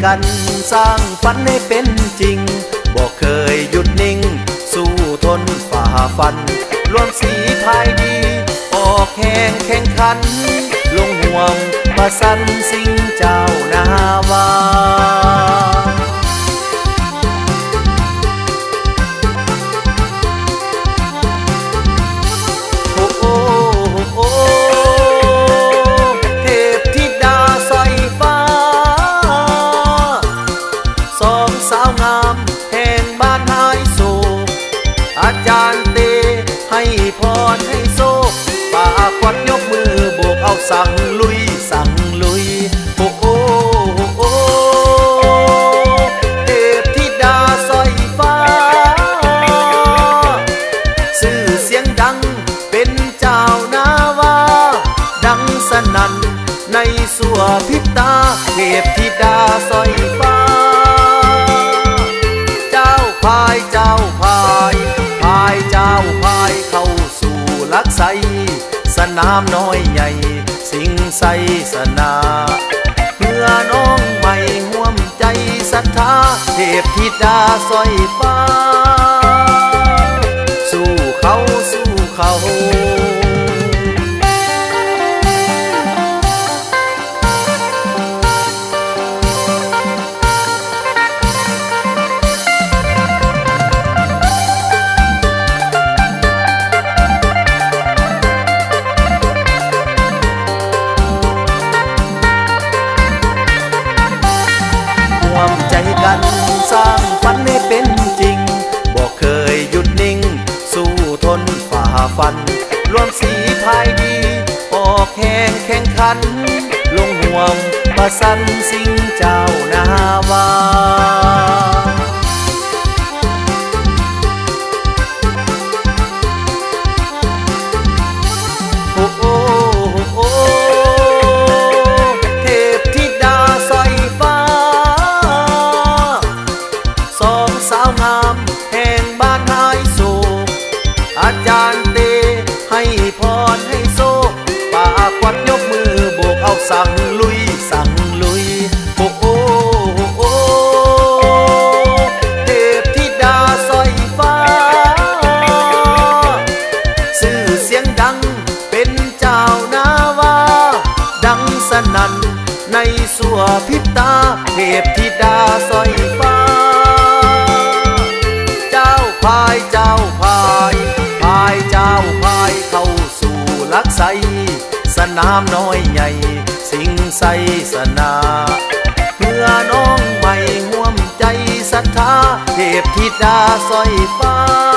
กันสร้างฝันให้เป็นจริงบอกเคยหยุดนิ่งสู้ทนฝ่าฟันรวมสีพายดีออกแข่งแข่งขันลงห่วงประสันสิ่งเจ้านาวาอาจารย์เตให้พรให้โซป่าควัดยกมือโบกเอาสั่งลุยสั่งลุยโอ้โอ้โอ้เทพธิดาสร้อยฟ้าชื่อเสียงดังเป็นเจ้านาวาดังสนั่นในสัวพิตาเทพธิดาสร้อยฟ้าเจ้าพายเจ้าพายเจ้าพายเข้าสู่ลักไสสนามน้อยใหญ่สิงไสสนาเพื่อน้องใหม่ห่วมใจศรัทธาเทพธิดาสร้อยฟ้าสู้เขาสู้เขากันสร้างฝันให้เป็นจริงบอกเคยหยุดนิ่งสู้ทนฝ่าฟันรวมสีพายดีออกแข่งแข่งขันลงห่วงประสันสิ่งเจ้านาวาอาจารย์เตให้พรให้โซป่าควัดยกมือโบกเอาสั่งลุยสั่งลุยโอ้โอ้โอ้เทพธิดาสร้อยฟ้าชื่อเสียงดังเป็นเจ้านาวาดังสนั่นในสัวพิตาเทพธิดาสร้อยฟ้าเจ้าพายเจ้าพายเจ้าพายเข้าสู่ลักไสสนามน้อยใหญ่สิงไสสนาเพื่อน้องใหม่ห่วมใจศรัทธาเทพธิดาสร้อยฟ้า